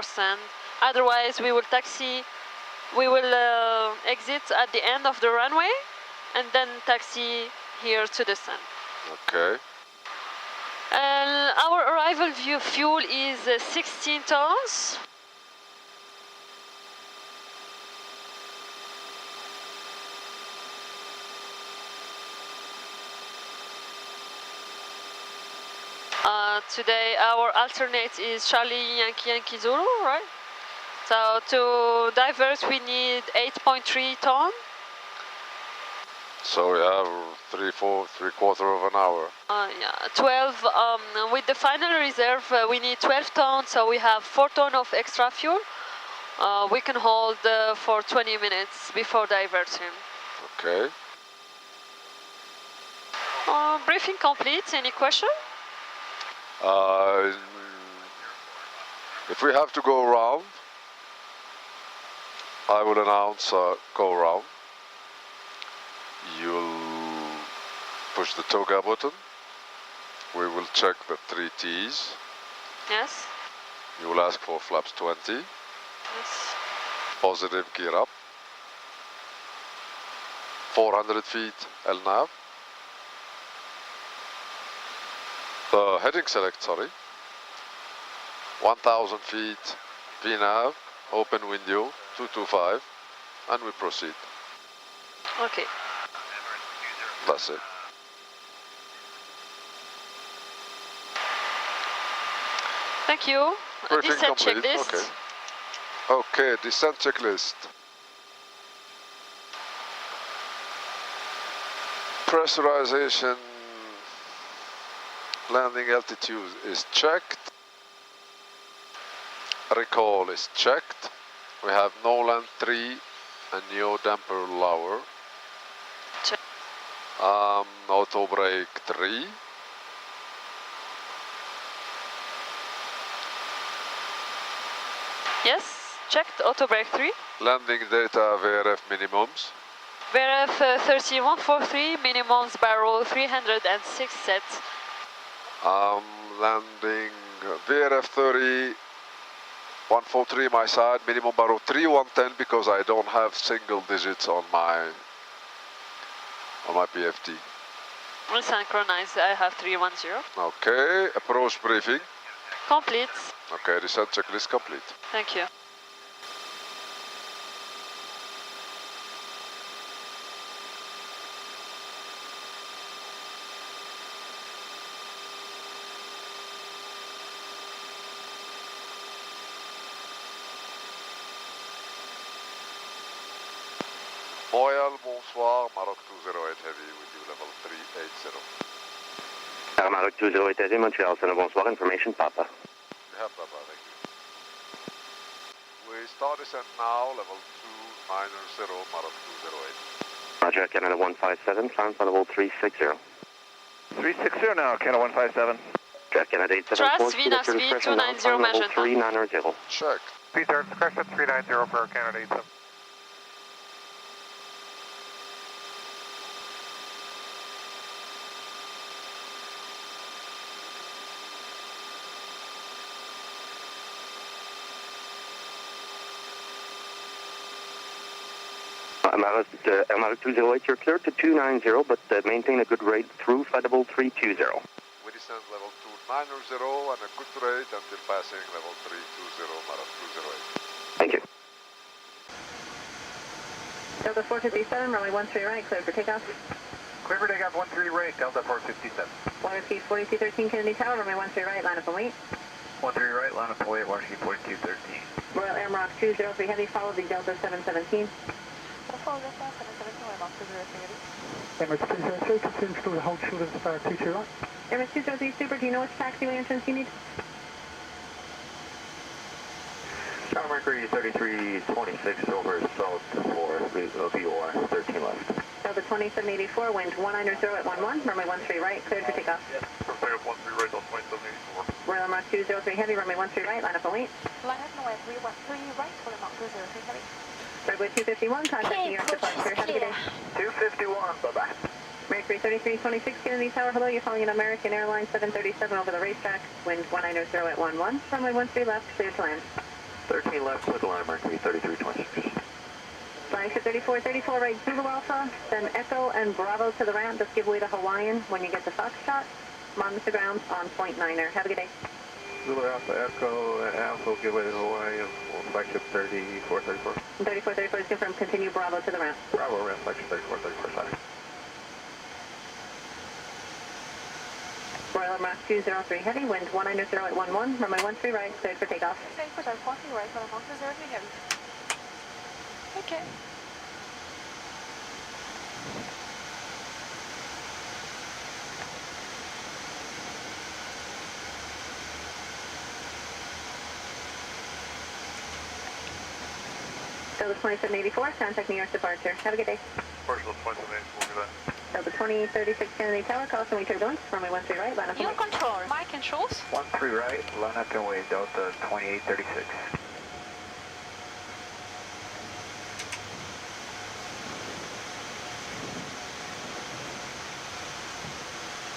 sand. Otherwise, we will taxi. We will exit at the end of the runway, and then taxi here to the sun. Okay. Our arrival fuel is 16 tons. Today our alternate is Charlie Yankee Yankee Zulu, right? So to divert we need 8.3 ton. So we have three-quarter of an hour. Yeah, 12. With the final reserve, we need 12 tons, so we have 4 tons of extra fuel. We can hold for 20 minutes before diverting. Okay. Briefing complete. Any question? If we have to go around, I will announce go around. You'll push the toga button. We will check the 3 T's. Yes. You will ask for flaps 20. Yes. Positive gear up. 400 feet LNAV. The heading select, sorry. 1000 feet VNAV, open window, 225, and we proceed. Okay. That's it. Thank you. Briefing Descent complete. checklist. Okay, descent checklist. Pressurization, landing altitude is checked. Recall is checked. We have no land 3 and neo damper lower. Check. Auto brake 3. Yes, checked. Auto brake 3. Landing data VRF minimums. VRF 3143, minimums barrel 306 sets. Landing VRF 30, 143 my side, minimum barrel 3110 because I don't have single digits on my PFT. We'll synchronize. I have 310. Okay, approach briefing. Complete. Okay, descent checklist complete. Thank you. Royal, bonsoir, Maroc 208 Heavy with you level 380. Maroc 208 Heavy, Montreal Center, bonsoir, information, Papa. Yeah, Papa, thank you. We start descent now, level 290, Maroc 208. Roger, Canada 157, climb for level 360. 360 now, Canada 157. Jet Canada 874, Trust Venus V 290 Magenta. 390. Check. Peter, discretion 390 for Canada 87. Maroc 208, you're cleared to 290, but maintain a good rate through flight level 320. We descend level 290 and a good rate until passing level 320, Maroc 208. Thank you. Delta 457, runway 13 right, cleared for takeoff. Clear for takeoff 13 right, Delta 457. Water speed 4213 Kennedy Tower, runway 13 right, line up and wait. 13 right, line up and wait, water speed 4213. Royal Air Maroc 203 Heavy, follow the Delta 717. Emirates 203, continue to the hold short of the 22 right. Emirates 203 Super, do you know which taxiway entrance you need? Tower Mercury 3326 over south for VOR 13 left. Delta 2784, wind 190 at 11, runway 13 right, cleared for takeoff. Clear up 13 right, Delta 2784. Royal Air Maroc 203 Heavy, runway 13 right, line up and wait. Line up and wait, 313 right, Royal Maroc 203 Heavy. Redwood 251, contacting your departure. Have a good day. 251, bye-bye. Mercury 3326 Kennedy Tower, hello, you're calling an American Airlines 737 over the racetrack, wind 190 at 11, runway 13 left, clear to land. 13 left with line Mercury 3326. Flagship 3434 right, Zulu Alpha, then Echo and Bravo to the ramp. Just give way to Hawaiian when you get the Foxtrot. Monitor ground on point 9er. Have a good day. Zulu Alpha Echo, Alpha, give way to Hawaii, flagship 3434. 3434 is confirmed. Continue Bravo to the ramp. Bravo, ramp, flagship 3434, sorry. Royal Max 203 heavy, wind 190 at 11, runway 13 right, cleared for takeoff. Frankfurt are 40 right for the Mount Reserve heavy. Okay. So the 2784, contact New York departure. Have a good day. Partial 2784, good day. So the 2036 Kennedy Tower, call some turbulence, runway 13 right, line up Your and wait. control. My controls. 13 right, line up and wait, Delta 2836.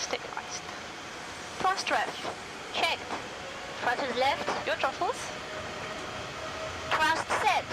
Stabilized. First ref. Checked. Thrusters left. Your throttles. Thrust set.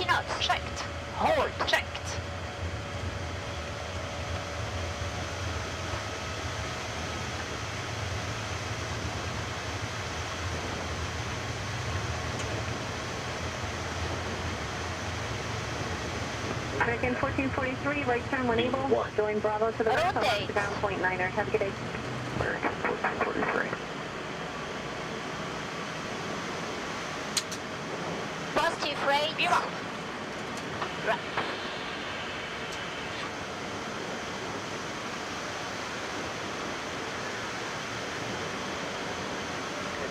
Knots. Checked. Hold. Checked. American 1443, right turn when able. Join Bravo to the right, Rotate. to ground point 9er. Have a good day. American 1443. Positive rate. Be up. Right.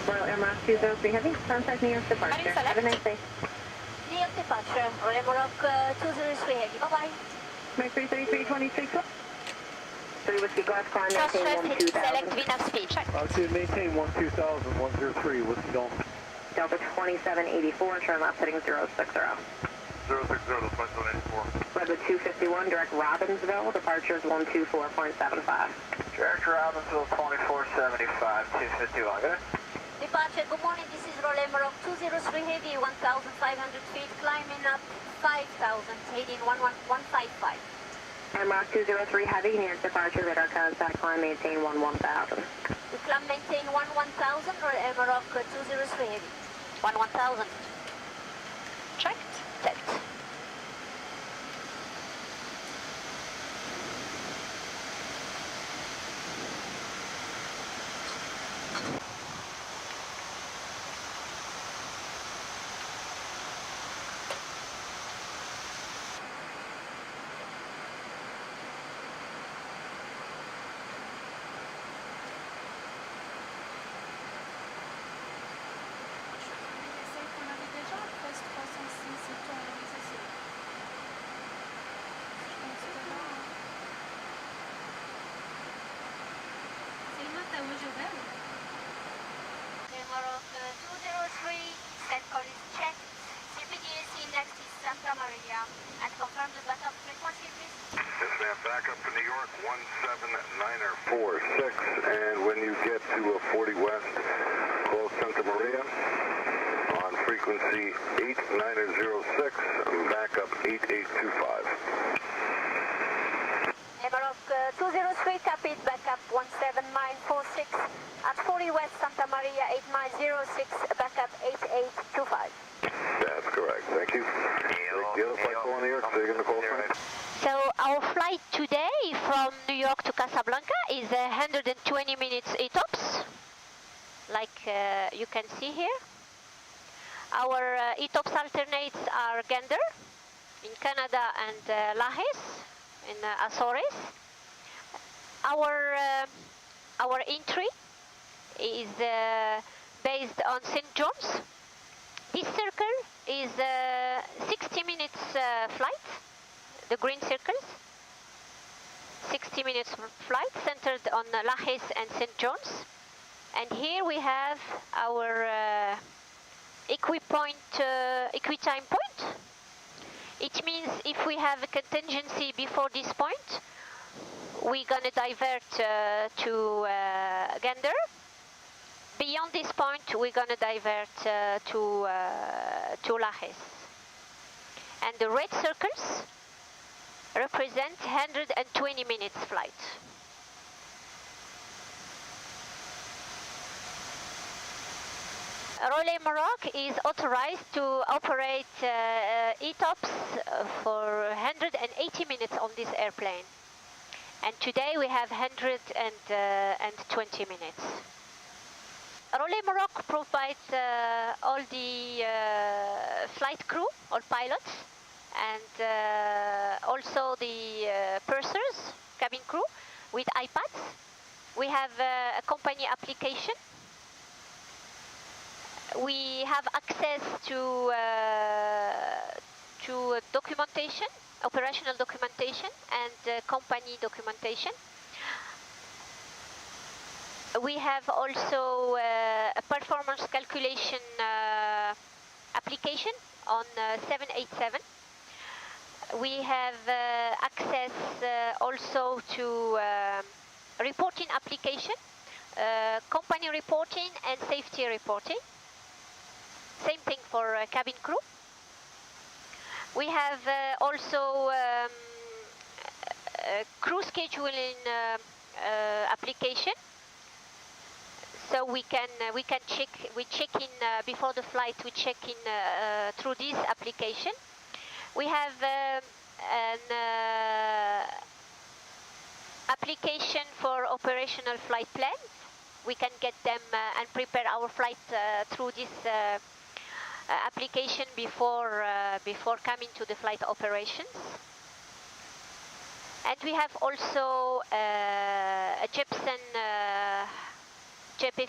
Royal Air Max 203 heavy, contact New York departure. Have a nice day. New York departure. Royal 203 heavy. Bye-bye. Mercury 3326. 3 Whiskey Golf, climb, Trust maintain traffic. 12000. Select VNAV speed. Check. To maintain 12000, 103, Whiskey Golf. Delta 2784, turn left heading 060. 060, 2784. Redwood 251, direct Robbinsville, departure is 124.75. Direct Robbinsville 2475, 251, good day. Departure. Good morning. This is Roll Emerald 203 heavy, 1,500 feet, climbing up 5,000, heading 11155. MROC 203 heavy, near departure, radar contact, climb, maintain 11000. We climb maintain 11000, Roll Emerald 203 heavy. 11000. Checked. Set. Emerald 203, set call is checked. CPDAC next is Santa Maria, and confirm the backup frequency, please. Dispatch backup to New York 179er46, and when you get to 40 West, close Santa Maria on frequency 8906, backup 8825. Emerald 203, copied, backup 17946, at 40 West Santa Maria 8 miles 06, backup 8825. That's correct, thank you. The other flight on New York, so you're going to call sign? So our flight today from New York to Casablanca is 120 minutes ETOPS, like you can see here. Our ETOPS alternates are Gander in Canada and Lajes in Azores. Our entry is based on St. John's. This circle is 60 minutes flight, the green circles. 60 minutes flight centered on Lajes and St. John's. And here we have our equitime point. It means if we have a contingency before this point, we're going to divert to Gander. Beyond this point, we're going to divert to Lajes. And the red circles represent 120 minutes flight. Relais Maroc is authorized to operate ETOPS for 180 minutes on this airplane. And today we have 120 minutes. Relais Maroc provides all the flight crew, all pilots, and also the pursers, cabin crew, with iPads. We have a company application. We have access to documentation, operational documentation, and company documentation. We have also a performance calculation application on 787. We have access also to reporting application, company reporting and safety reporting. Same thing for cabin crew. We have also crew scheduling application. So we check in before the flight. We check in through this application. We have an application for operational flight plans. We can get them and prepare our flight through this application before coming to the flight operations. And we have also a Jepsen JP50